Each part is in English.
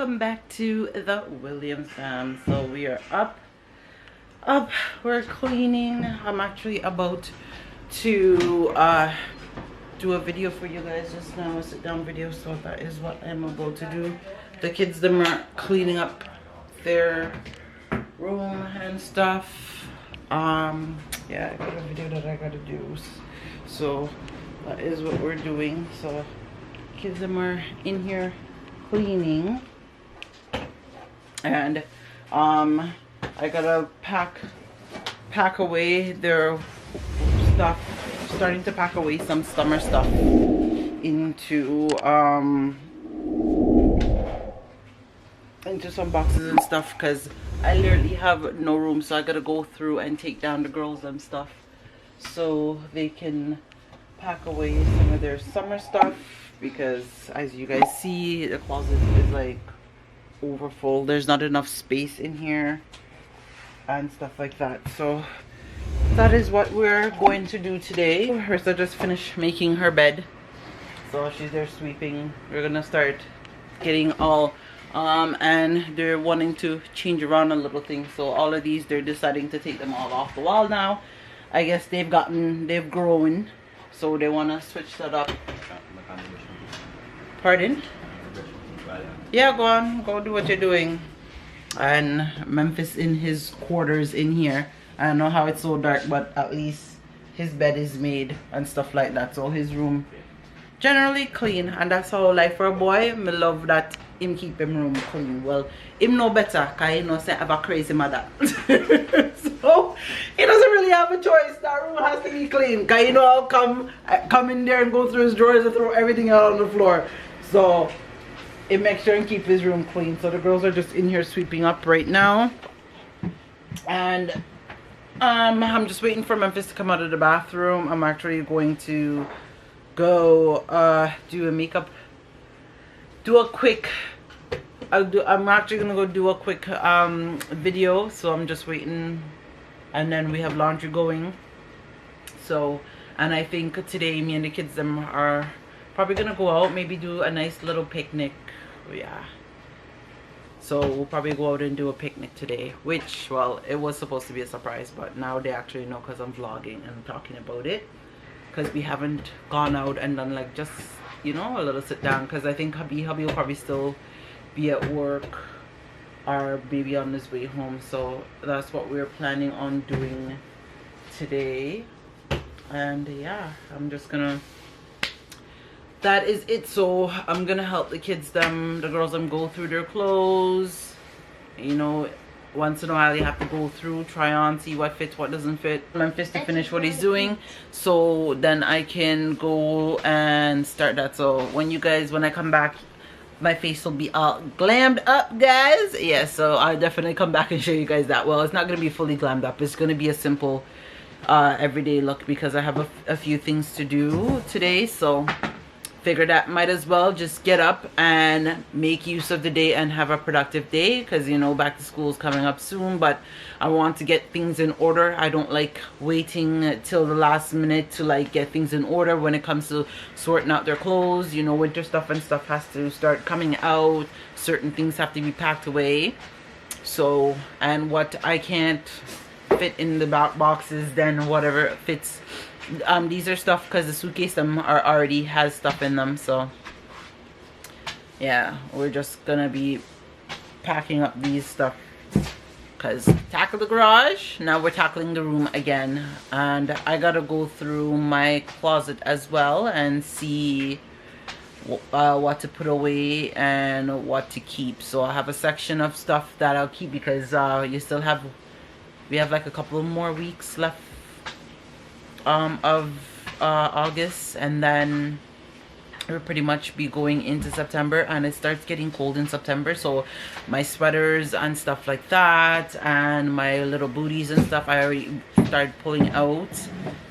welcome back to the Williams fam. So we are up, we're cleaning. I'm actually about to do a video for you guys just now, a sit down video. So that is what I'm about to do. The kids them are cleaning up their room and stuff. Yeah, I got a video that I gotta do, so that is what we're doing. So kids them are in here cleaning, and I gotta pack away their stuff, starting to pack away some summer stuff into some boxes and stuff, because I literally have no room. So I gotta go through and take down the girls and stuff so they can pack away some of their summer stuff, because as you guys see, the closet is like overfull. There's not enough space in here and stuff like that. So that is what we're going to do today. Rissa just finished making her bed, so she's there sweeping. We're gonna start getting all and they're wanting to change around a little thing. So all of these, they're deciding to take them all off the wall now. I guess they've grown, so they want to switch that up. Pardon? Yeah, go on, go do what you're doing. And Memphis in his quarters in here. I don't know how it's so dark, but at least his bed is made and stuff like that. So his room generally clean, and that's how life for a boy. Me love that him keep him room clean. Well, him know better, cause he know say I have a crazy mother. So he doesn't really have a choice. That room has to be clean, cause you know I'll come in there and go through his drawers and throw everything out on the floor. So it makes sure and keep his room clean. So the girls are just in here sweeping up right now, and I'm just waiting for Memphis to come out of the bathroom. I'm actually going to go I'm actually gonna go do a quick video. So I'm just waiting, and then we have laundry going. So, and I think today me and the kids them are probably gonna go out, maybe do a nice little picnic. Yeah, so we'll probably go out and do a picnic today, which, well, it was supposed to be a surprise, but now they actually know because I'm vlogging and talking about it, because we haven't gone out and done like just, you know, a little sit down, because I think hubby will probably still be at work or maybe on his way home. So that's what we're planning on doing today. And yeah, I'm just gonna, that is it. So I'm gonna help the girls go through their clothes. You know, once in a while you have to go through, try on, see what fits, what doesn't fit. Memphis to finish what he's doing, so then I can go and start that. So when I come back, my face will be all glammed up, guys. Yeah, so I'll definitely come back and show you guys that. Well, it's not gonna be fully glammed up. It's gonna be a simple everyday look, because I have a few things to do today. So figure that might as well just get up and make use of the day and have a productive day, because you know back to school is coming up soon. But I want to get things in order. I don't like waiting till the last minute to like get things in order when it comes to sorting out their clothes. You know, winter stuff and stuff has to start coming out. Certain things have to be packed away. So, and what I can't fit in the boxes, then whatever fits. These are stuff, because the suitcase already has stuff in them. So yeah, we're just gonna be packing up these stuff, because tackle the garage, now we're tackling the room again. And I gotta go through my closet as well and see what to put away and what to keep. So I have a section of stuff that I'll keep, because we have like a couple of more weeks left of August, and then we'll pretty much be going into September, and it starts getting cold in September. So my sweaters and stuff like that, and my little booties and stuff, I already started pulling out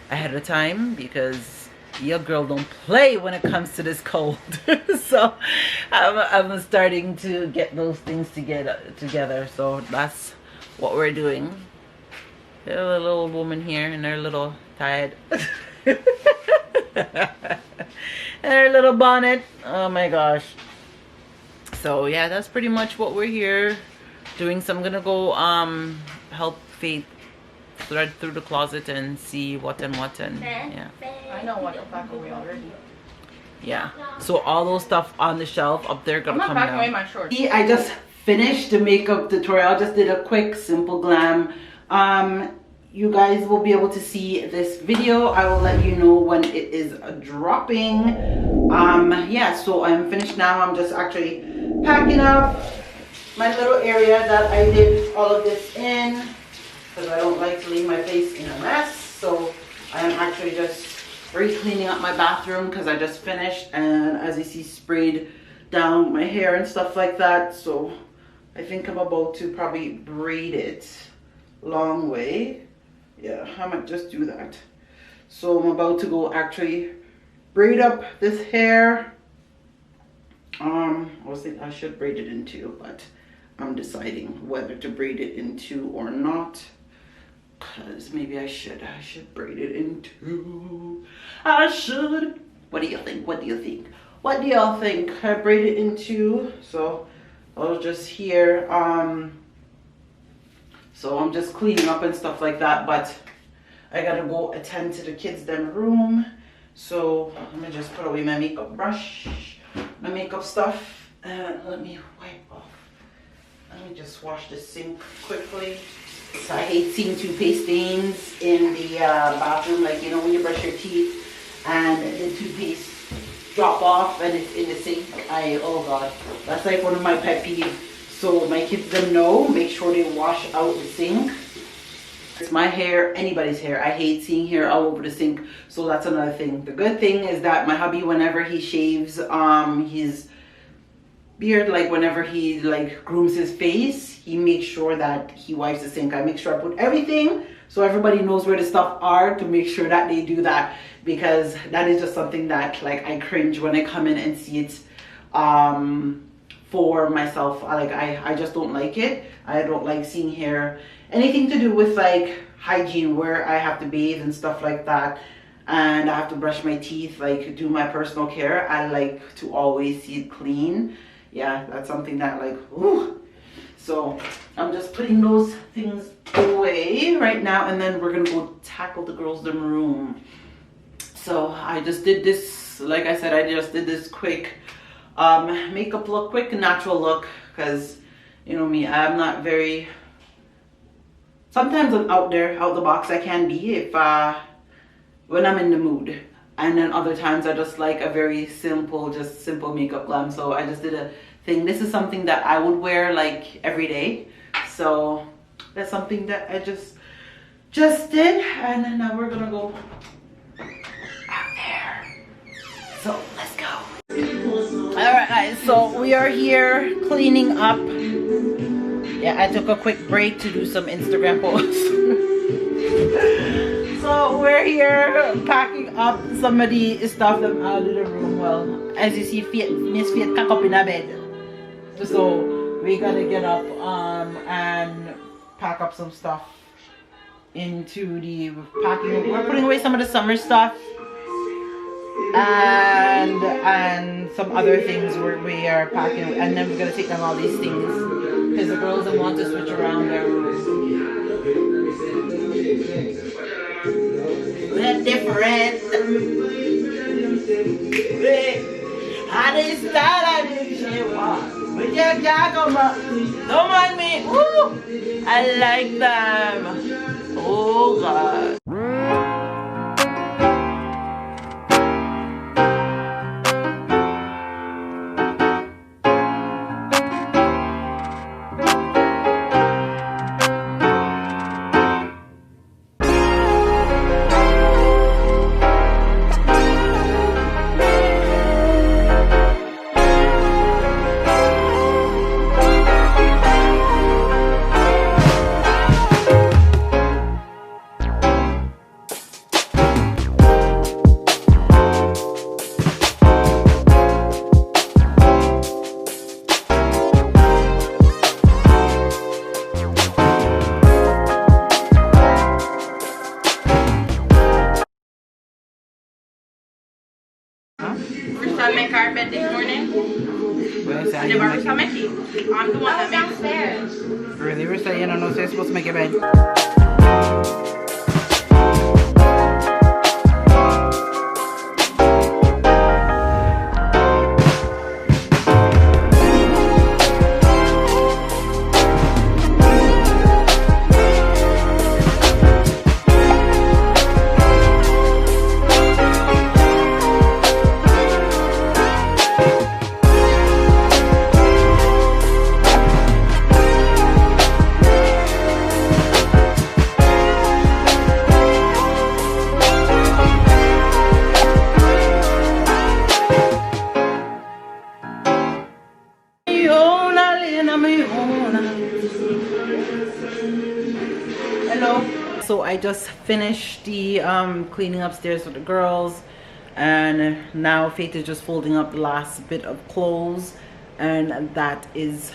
ahead of time, because your girl don't play when it comes to this cold. So I'm starting to get those things together. So that's what we're doing. There's a little old woman here, and they're a little tired. And her little bonnet. Oh my gosh. So yeah, that's pretty much what we're here doing. So I'm gonna go help Faith thread through the closet and see what and yeah. I know what to pack away already. Yeah. So all those stuff on the shelf up there gonna come I'm not packing down. away my shorts. I just finished the makeup tutorial. Just did a quick simple glam. You guys will be able to see this video. I will let you know when it is dropping. Yeah, so I'm finished now. I'm just actually packing up my little area that I did all of this in, because I don't like to leave my face in a mess. So I am actually just re-cleaning up my bathroom because I just finished, and as you see, sprayed down my hair and stuff like that. So I think I'm about to probably braid it long way. Yeah, I might just do that. So I'm about to go actually braid up this hair. I was thinking I should braid it in two, but I'm deciding whether to braid it in two or not. Cause maybe I should braid it in two. I should. What do you think? What do you think? What do y'all think? I braid it in two. So I'll just here. So I'm just cleaning up and stuff like that, but I gotta go attend to the kids' them room. So let me just put away my makeup brush, my makeup stuff, and let me wipe off. Let me just wash the sink quickly. So I hate seeing toothpaste stains in the bathroom, like, you know, when you brush your teeth and the toothpaste drop off and it's in the sink. Oh God, that's like one of my pet peeves. So my kids them know, make sure they wash out the sink. It's my hair, anybody's hair. I hate seeing hair all over the sink. So that's another thing. The good thing is that my hubby, whenever he shaves his beard, like whenever he like grooms his face, he makes sure that he wipes the sink. I make sure I put everything so everybody knows where the stuff are, to make sure that they do that, because that is just something that like I cringe when I come in and see it for myself. I just don't like it. I don't like seeing hair, anything to do with like hygiene, where I have to bathe and stuff like that, and I have to brush my teeth, like do my personal care. I like to always see it clean. Yeah, that's something that like, ooh. So I'm just putting those things away right now, and then we're gonna go tackle the girls' room. So I just did this, like I said, I just did this quick makeup look, quick natural look, because you know me, I'm not very, sometimes I'm out the box. I can be if when I'm in the mood, and then other times I just like a very simple, just simple makeup glam. So I just did a thing. This is something that I would wear like every day, so that's something that I just did. And then now we're gonna go out there, so let's go. All right guys, so we are here cleaning up. Yeah, I took a quick break to do some Instagram posts. So we're here packing up some of the stuff them out of the room. Well, as you see, Miss Fiat cock up in a bed. So we gotta get up and pack up some stuff into the packing. We're putting away some of the summer stuff and some other things we are packing, and then we're gonna take down all these things because the girls don't want to switch around their room. We're different. I didn't start, I didn't shit walk. But yeah, don't mind me. Woo! I like them. Oh God. First time make our bed this morning. Well, say The barbers are messy. I'm the one that makes downstairs. Really? We're saying, I know, so you're supposed to make your bed. Hello. So I just finished the cleaning upstairs with the girls, and now Faith is just folding up the last bit of clothes, and that is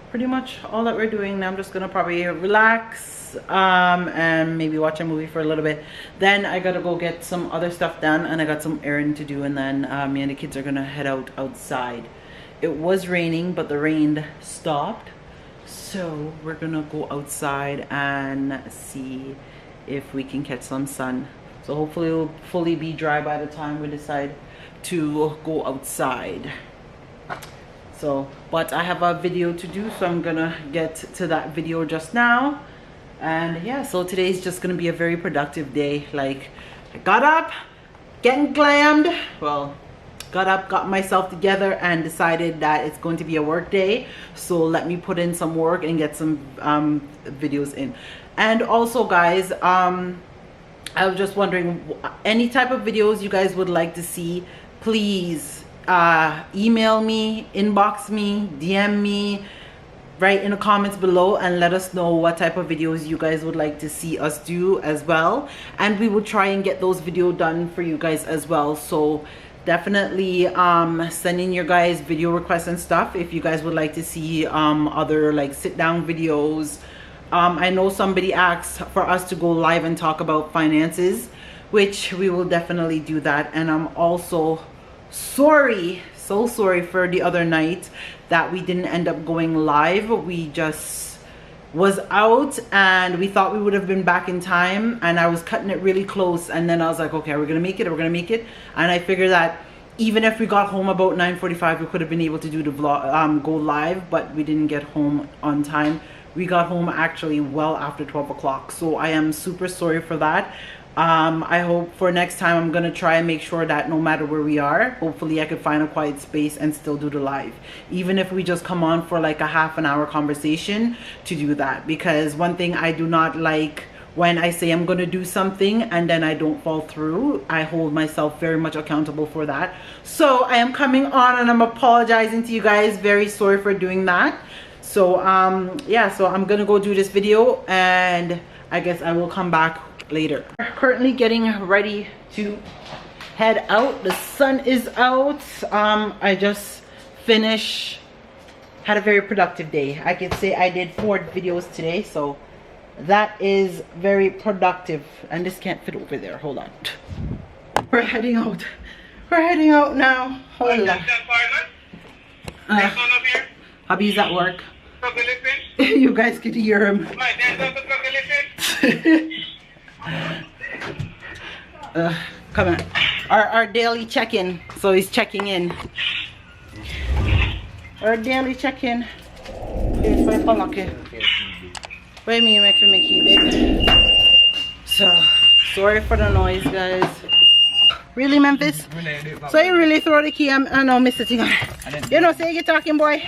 pretty much all that we're doing. Now I'm just gonna probably relax and maybe watch a movie for a little bit. Then I gotta go get some other stuff done, and I got some errand to do, and then me and the kids are gonna head outside. It was raining, but the rain stopped, so we're gonna go outside and see if we can catch some sun. So hopefully it'll fully be dry by the time we decide to go outside. So, but I have a video to do, so I'm gonna get to that video just now. And yeah, so today's just gonna be a very productive day. Like, I got up, getting glammed, well, got up, got myself together, and decided that it's going to be a work day, so let me put in some work and get some videos in. And also, guys, I was just wondering, any type of videos you guys would like to see, please email me, inbox me, DM me, write in the comments below, and let us know what type of videos you guys would like to see us do as well, and we will try and get those videos done for you guys as well. So definitely send in your guys video requests and stuff if you guys would like to see other like sit down videos. I know somebody asked for us to go live and talk about finances, which we will definitely do that. And I'm also sorry, so sorry for the other night that we didn't end up going live. We just was out and we thought we would have been back in time, and I was cutting it really close, and then I was like, okay, we're gonna make it, we're gonna make it. And I figured that even if we got home about 9:45, we could have been able to do the vlog, go live, but we didn't get home on time. We got home actually well after 12 o'clock, so I am super sorry for that. I hope for next time I'm gonna try and make sure that no matter where we are, hopefully I could find a quiet space and still do the live, even if we just come on for like a half an hour conversation, to do that. Because one thing I do not like, when I say I'm gonna do something and then I don't follow through, I hold myself very much accountable for that. So I am coming on and I'm apologizing to you guys, very sorry for doing that. So yeah, so I'm gonna go do this video, and I guess I will come back later. We're currently getting ready to head out. The sun is out. I just finished, had a very productive day. I could say I did 4 videos today, so that is very productive. And this can't fit over there, hold on. We're heading out. We're heading out now. Hold on. Hubby's at work. You guys could hear him. Come on. Our daily check-in. So he's checking in. Our daily check-in. What do you mean, make me keep it? So sorry for the noise, guys. Really, Memphis? So you really throw the key? I know, Mr. Thing. You know, say you're talking, boy.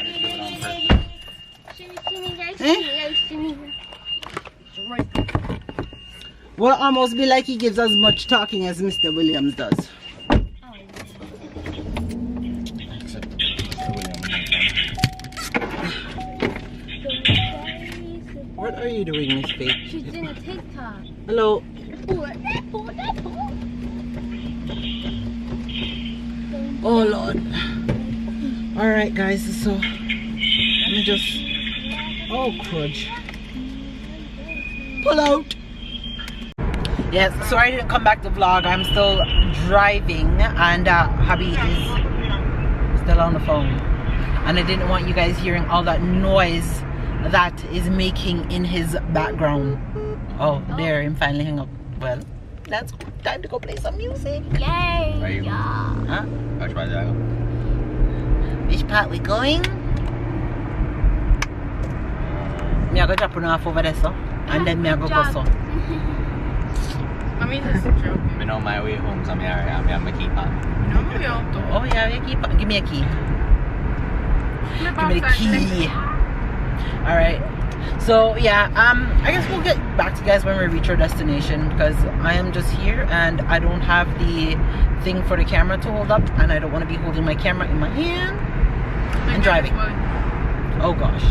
Will almost be like he gives as much talking as Mr. Williams does. What are you doing, Miss Faith? She's doing a TikTok. Hello. Oh Lord. Alright guys, so let me just, oh crudge. Pull out. Yes, sorry I didn't come back to vlog. I'm still driving, and hubby is still on the phone. and I didn't want you guys hearing all that noise that is making in his background. Oh, there, him finally hang up. Well, that's time to go play some music. Yay! Where you Yeah. Huh? Which part do I go? Which part we going? Me I go drop one off over there, so. And then me I go go so. I mean, this is joking. Been on my way home, so I'm here. I'm a key pop. No, we all do. Oh yeah, you keep, give me a key. Give me the key. Alright. So yeah, I guess we'll get back to you guys when we reach our destination, because I am just here and I don't have the thing for the camera to hold up, and I don't want to be holding my camera in my hand and driving. Oh gosh.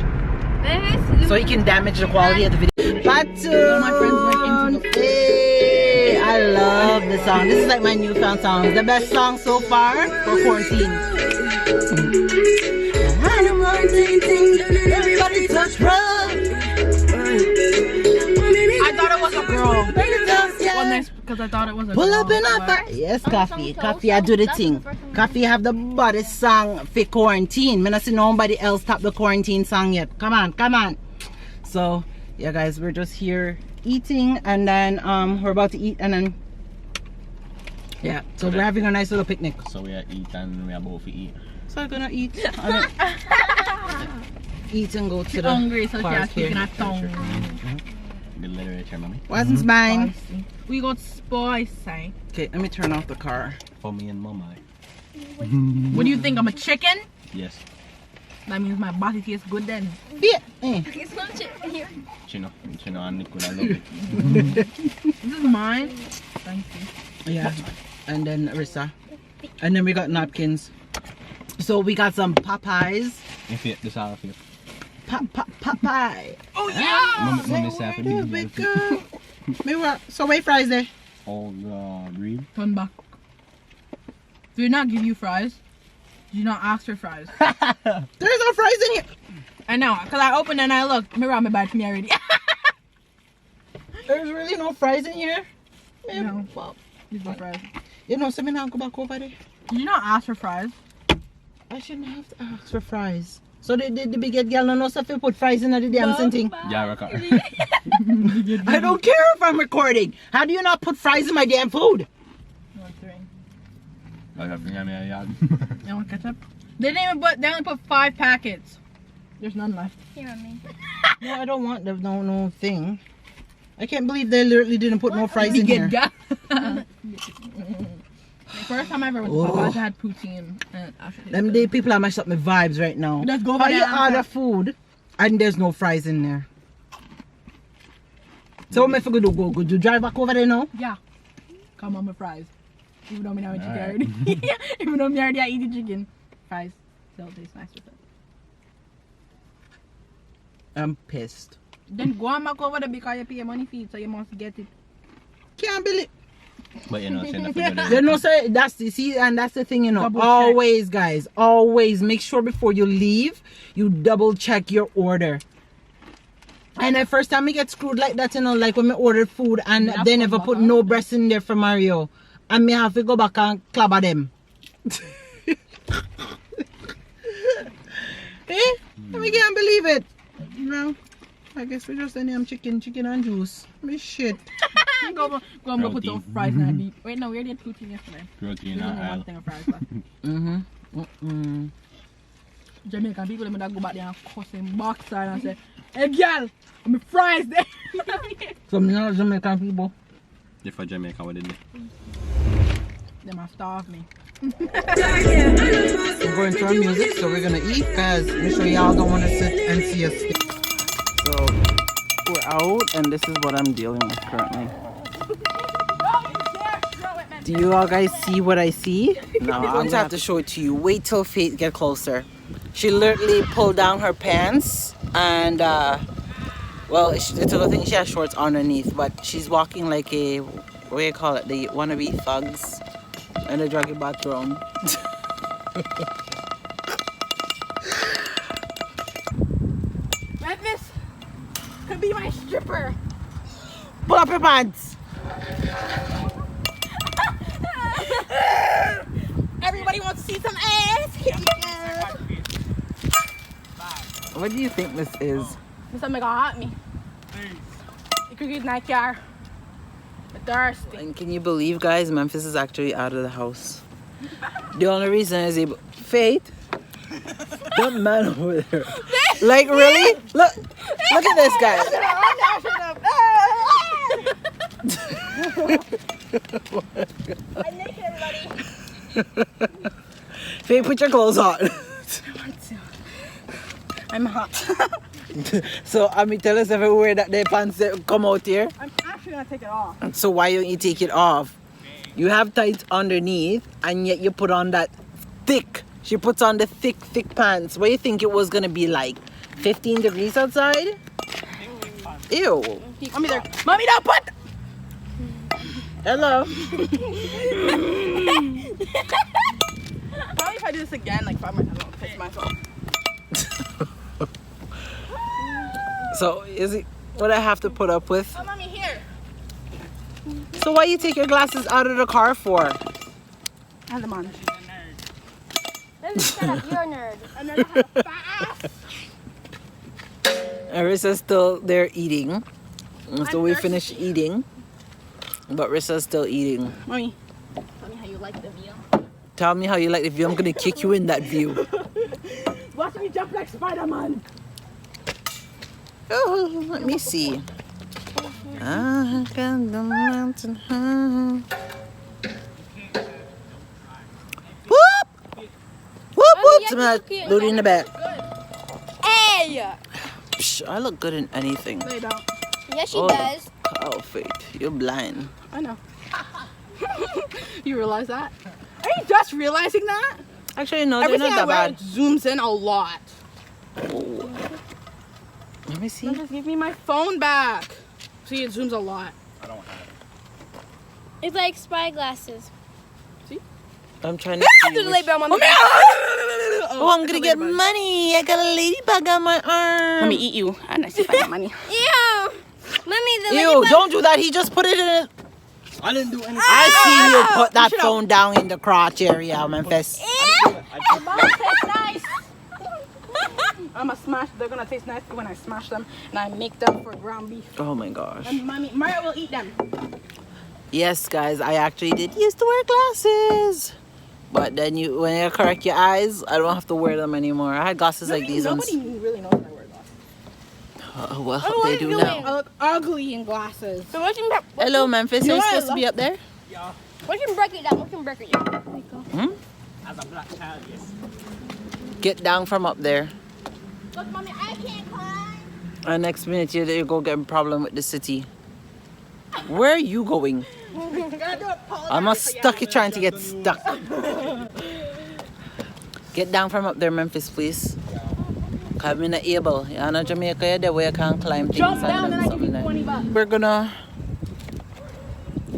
So you can damage the quality of the video. Batu! My friends went into the Hey, I love this song. This is like my newfound song. It's the best song so far for quarantine. Everybody touch rough. I thought it was a girl. Because I thought it was a girl. Pull up in a fire. Yes, Coffee. Coffee, I do the thing. Coffee have the body song for quarantine. I don't see nobody else top the quarantine song yet. Come on, come on. So, yeah, guys, we're just here eating, and then we're about to eat, and then yeah. So we're having a nice little picnic. So we are eat and we are both eat. So we're gonna eat. Eat and go to She's the hungry, so she park has to here. eat her tongue. Good literature, mommy. Wasn't mine. We got spicy. Okay, let me turn off the car. For me and mama. What do you think? I'm a chicken? Yes. That means my body tastes good then. Yeah. Eh. Chino and Nicola, I love it. This is mine. Thank you. Yeah. And then Rissa. And then we got napkins. So we got some Popeyes. If you, this all of you. Popeye. Oh yeah! Mommy said for the Big girl. Me what? So wait, fries there. Oh God, read. Turn back. Did not give you fries? Did you not ask for fries? There's no fries in here. I know, because I opened and I looked. Me around my bag for me already. There's really no fries in here. No. Well, These are fries. you know, so me now go back over there. Did you not ask for fries? I shouldn't have to ask for fries. So the big head girl no know if you put fries in the damn thing. Yeah, record. I don't care if I'm recording. How do you not put fries in my damn food? I have to me a yard. You want ketchup? They didn't even put. They only put 5 packets. There's none left. Here on me. No, I don't want the no thing. I can't believe they literally didn't put no fries in here. First time I ever went to Popeyes, I had poutine. And Them day people are messed up my vibes right now. Let's go How over you there and order have- food and there's no fries in there? So what am I going to do? Go you drive back over there now? Yeah. Come on, my fries. Even though me now eat chicken Alright. already. Even though me already I eat the chicken. Fries still taste nice with it. I'm pissed. Then go on back over there because you pay money for it, so you must get it. Can't believe. But you know, saying that for good. You know, say that's the see, and that's the thing, you know. Double check. Always, guys, always make sure before you leave, you double check your order. And the first time we get screwed like that, you know, like when we ordered food and Yeah, they never put no breast in there for Mario, and me have to go back and clabber them. Eh? We can't believe it. No, I guess we just any chicken and juice. Me shit. go put Protein. those fries in that deep. Wait, no, we already had poutine yesterday. Protein There's only one aisle. thing of fries left. Jamaican people, they go back there and cuss him backside and say, "Hey, girl, I'm fries there." Some not Jamaican people. If for Jamaica, what did they? They must starve me. We're going to our music, so we're gonna eat because make sure y'all don't want to sit and see us. So we're out, and this is what I'm dealing with currently. Do you all guys see what I see? No, I'm gonna have to show it to you. Wait till Faith get closer. She literally pulled down her pants, and well, it's a good thing she has shorts underneath, but she's walking like a, what do you call it, the wannabe thugs in a druggy bathroom. Memphis could be my stripper. Pull up your pants. Everybody wants to see some ass. Here we go. What do you think this is? This make hot me. You could get night car. I'm thirsty. And can you believe, guys, Memphis is actually out of the house. The only reason is Faith. That man over there. Like, really? Look at this guy. I'm naked, everybody. Faith, put your clothes on. I'm hot. So, tell us everywhere that their pants come out here. I'm actually gonna take it off. So why don't you take it off? You have tights underneath, and yet you put on that thick. She puts on the thick pants. What do you think it was gonna be like? 15 degrees outside? Ew. Mommy there. Mommy, don't put. Hello. Probably if I do this again, like 5 more times, I'll fix myself. So is it what I have to put up with? Oh, mommy, here. So why you take your glasses out of the car for? Have them on. Let me shut up, you're a nerd. And then I have a fat ass. Rissa's still there eating. So we thirsty. finished eating. But Rissa's still eating. Mommy, tell me how you like the view. Tell me how you like the view. I'm gonna kick you in that view. Watch me jump like Spider-Man. Oh, let me see. I got the mountain high. Whoop! Whoop, whoop! To my booty in the back. Hey! Psh, I look good in anything. No, you don't. Yes, she Oh. does. Oh, Faith, you're blind. I know. You realize that? Are you just realizing that? Actually, no, they're Everything not I that wear bad. zooms in a lot. Oh. Let me see. Now just give me my phone back. See, it zooms a lot. It's like spy glasses. I'm trying to see. There's a which- label on the Oh, I'm gonna get money. I got a ladybug on my arm. Let me eat you. And I see if I got money. Ew! Mommy, the Ew, ladybug- don't do that. He just put it in it. I didn't do anything. I see you put that shut up. phone down in the crotch area, Memphis. Ew! Mom, tastes nice. I'm gonna smash. They're gonna taste nice when I smash them and I make them for ground beef. Oh my gosh. And mommy, Mario will eat them. Yes, guys, I actually did used to wear glasses. But then when you correct your eyes, I don't have to wear them anymore. I had glasses like these ones. Nobody really knows that I wear glasses. Well, Oh, what they are do you now. doing? I look ugly in glasses. So we can Hello, Memphis. You Are you know what I supposed to be up there? we can break it down. We can break it down. There we go. Hmm? As a black child, yes. Get down from up there. Look, mommy, I can't climb. And next minute, you go get a problem with the city. Where are you going? I'm not stuck here trying to get stuck. Get down from up there, Memphis, please. Cause I'm not able. You're not Jamaica, you're there where you can't climb things. Jump down and and I give you something like. $20. We're gonna.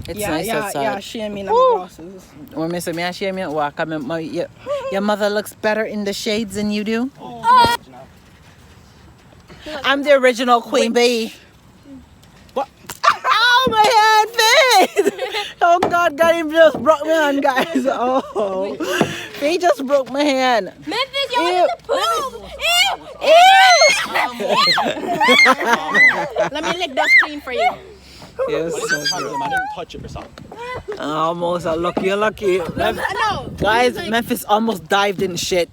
It's nice outside. Yeah, she and me in the Woo. glasses. When me say me and shame you walk, your mother looks better in the shades than you do. I'm the original Queen Bee. What? Oh my hand, Faith! Oh God, him just broke my hand, guys. Oh, Faith just broke my hand. Memphis, you're Ew. in the pool. Ew! Let me lick that screen for you. Yes, I didn't touch them. I didn't touch it or something. almost. Lucky, you're lucky. No. Guys, Memphis almost dived in shit.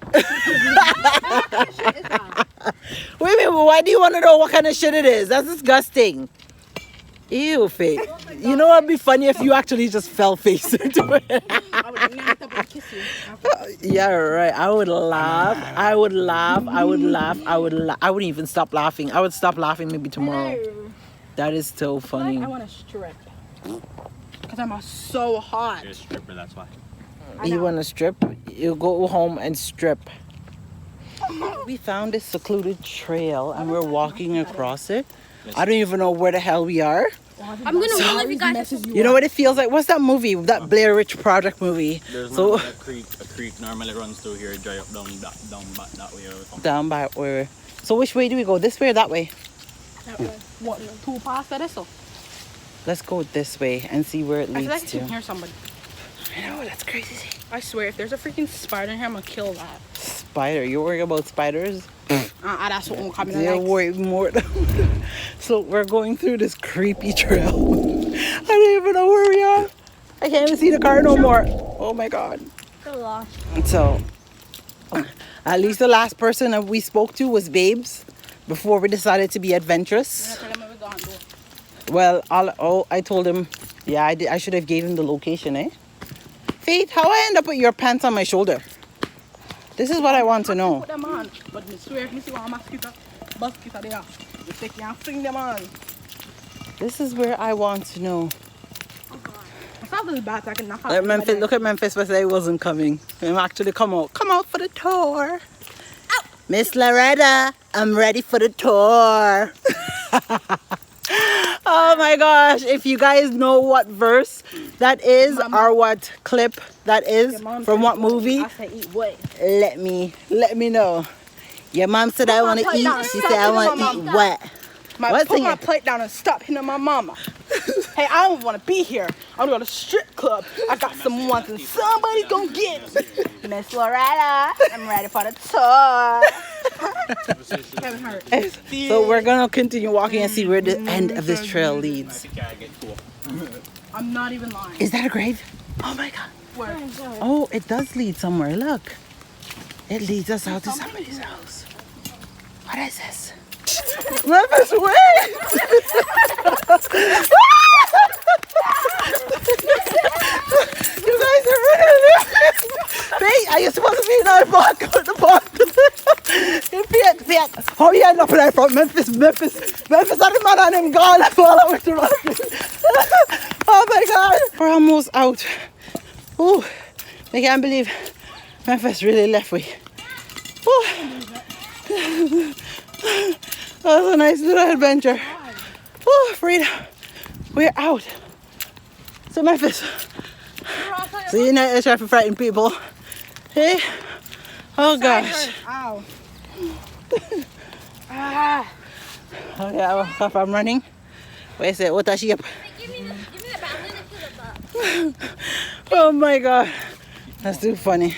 Wait a minute, why do you want to know what kind of shit it is? That's disgusting. Ew, Faith. You know what'd be funny if you actually just fell face into it? I would knock up and kiss you. Yeah, right. I would laugh. I would laugh. I would laugh. I would laugh. I wouldn't even stop laughing. I would stop laughing maybe tomorrow. That is so funny. I want to strip. Because I'm so hot. You're a stripper, that's why. You want to strip? You go home and strip. We found this secluded trail and we're walking across it. I don't even know where the hell we are. I'm gonna run if you guys. You know what it feels like? What's that movie? That Blair Witch Project movie. There's So a creek normally runs through here, dry up down back that way. Or something. down by where? So which way do we go? This way or that way? What? 2 past that is so. Let's go this way and see where it I feel like I leads can to. hear somebody. I know, that's crazy. I swear, if there's a freaking spider in here, I'm gonna kill that. Spider? You're worried about spiders? That's what I'm coming They're way more. So we're going through this creepy trail. I don't even know where we are. I can't even see the car no more. Oh my god. So at least the last person that we spoke to was Babes before we decided to be adventurous. Well, I told him, yeah, I should have gave him the location, eh? Faith, how I end up with your pants on my shoulder? This is what I want to know. Put them on, but I swear, if you see one mosquito there, you take and fling them on. This is where I want to know. It's not this bad, I can knock out. Look at Memphis, but I wasn't coming. I'm actually come out for the tour. Ow. Miss Loretta, I'm ready for the tour. Oh my gosh, if you guys know what verse that is or what clip that is from what movie, let me know. Your mom said I want to eat. She said I want to eat what? Put my plate down and stop hitting my mama. Hey, I don't want to be here. I'm going to the strip club. I got some ones and somebody's going to get me. Miss Loretta, I'm ready for the tour. So we're going to continue walking and see where the end of this trail leads. I'm not even lying. Is that a grave? Oh my god. Where? Oh, it does lead somewhere. Look. It leads us out to somebody's house. What is this? Memphis, wait! You guys are really. Wait, are you supposed to be in our park? The park. How you end up there from Memphis? Memphis, I didn't man and him gone. That's all I went to run. Oh my god. We're almost out. Oh, I can't believe Memphis really left me. Oh. That was a nice little adventure. Oh, Frida, we're out. So Memphis, so you're not trying to frighten people. Hey, oh gosh. Ow. Okay, well, if I'm running. Wait a second, what does she up? Give me the balance. Oh my god, that's too funny.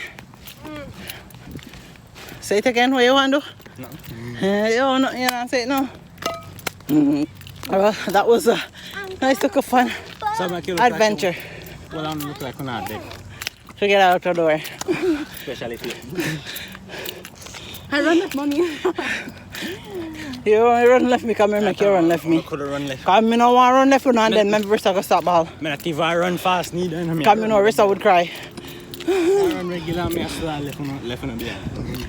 Say it again, what you want to do? No. You know, say it no. Well, that was a nice little fun adventure. Well, I'm looking like I'm not dead. So get out the door. Especially if I run with mommy. You run left me, come here, make you run left me. I could have run left. Come me no want run left and then maybe we're stuck a stop ball. I not if I run fast, neither. Come me no, Rissa would cry. I run regular, I still left on the behind.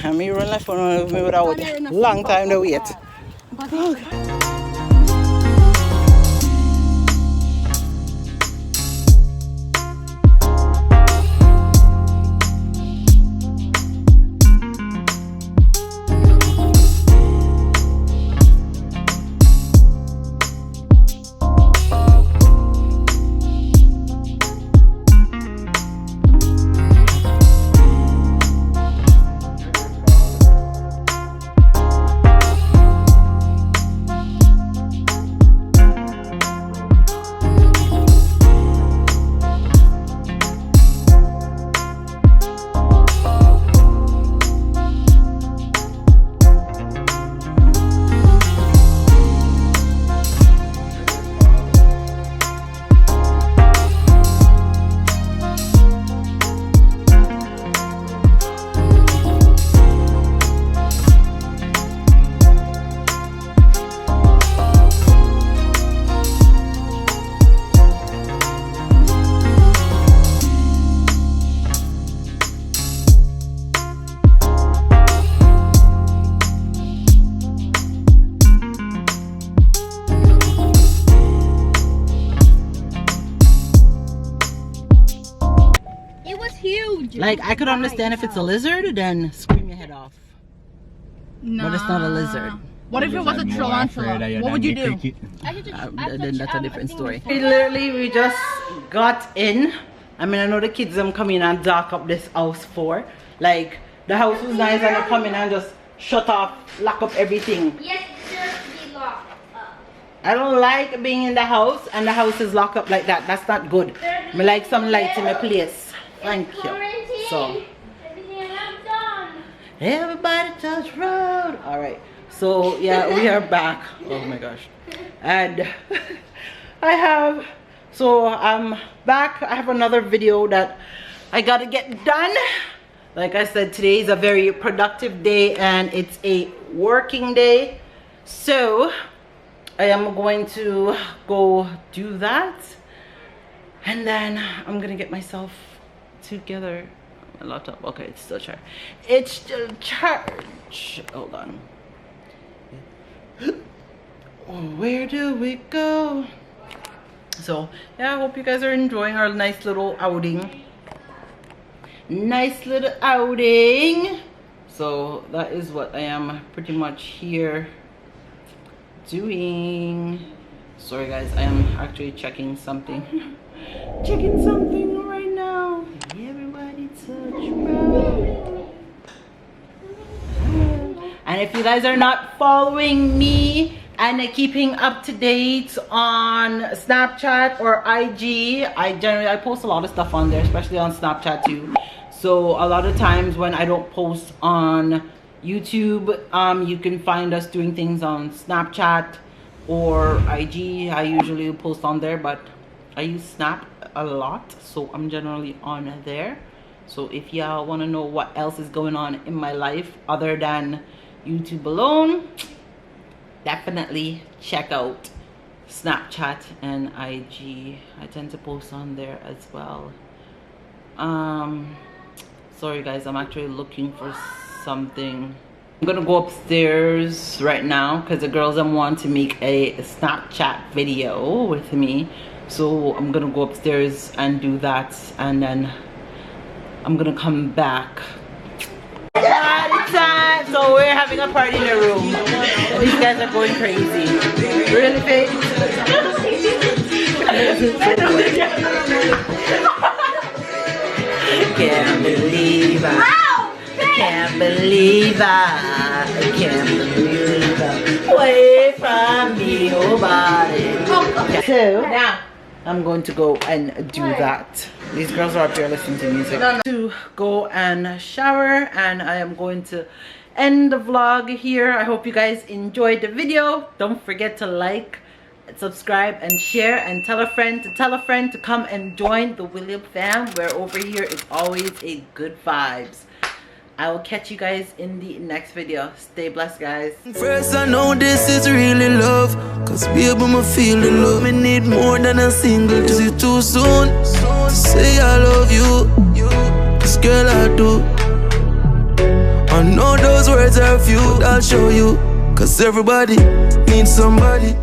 And me run left on me without long time to wait. Like, I could understand if it's a lizard, then scream your head off. Nah. But it's not a lizard. What if it was a tarantula? What would you do? Then that's a different story. We just got in. I mean, I know the kids them come in and dark up this house for. Like, the house was nice and they come in and just shut off, lock up everything. Yes, it should be locked up. I don't like being in the house and the house is locked up like that. That's not good. I like some lights in my place. Thank you. So, Everybody touch road. All right. So yeah, we are back. Oh my gosh. And I'm back. I have another video that I gotta get done. Like I said, today is a very productive day and it's a working day. So I am going to go do that. And then I'm gonna get myself together. My laptop, okay, it's still charged. It's still charged. Hold on. Where do we go? So yeah, I hope you guys are enjoying our nice little outing. Nice little outing. So that is what I am pretty much here doing. Sorry guys, I am actually checking something. Checking something right now. Everybody touch road. And if you guys are not following me and keeping up to date on Snapchat or IG, I post a lot of stuff on there, especially on Snapchat too. So a lot of times when I don't post on YouTube, you can find us doing things on Snapchat or IG. I usually post on there, but I use Snap a lot, so I'm generally on there. So if y'all want to know what else is going on in my life other than YouTube alone, definitely check out Snapchat and IG. I tend to post on there as well. Sorry guys, I'm actually looking for something. I'm gonna go upstairs right now because the girls want to make a Snapchat video with me. So I'm gonna go upstairs and do that, and then I'm gonna come back. Party time! So we're having a party in the room. These guys are going crazy. Really, Faith? Can't believe I can't believe I can't believe I away from me, oh body. So now I'm going to go and do that. These girls are up here listening to music. To go and shower, and I am going to end the vlog here. I hope you guys enjoyed the video. Don't forget to like, subscribe, and share, and tell a friend to come and join the William fam, where over here is always a good vibes. I will catch you guys in the next video. Stay blessed, guys. First, I know this is really love, cause baby, I feel the love. Me need more than a single. Is it too soon to say I love you? This girl I do. I know those words are few. I'll show you, cause everybody needs somebody.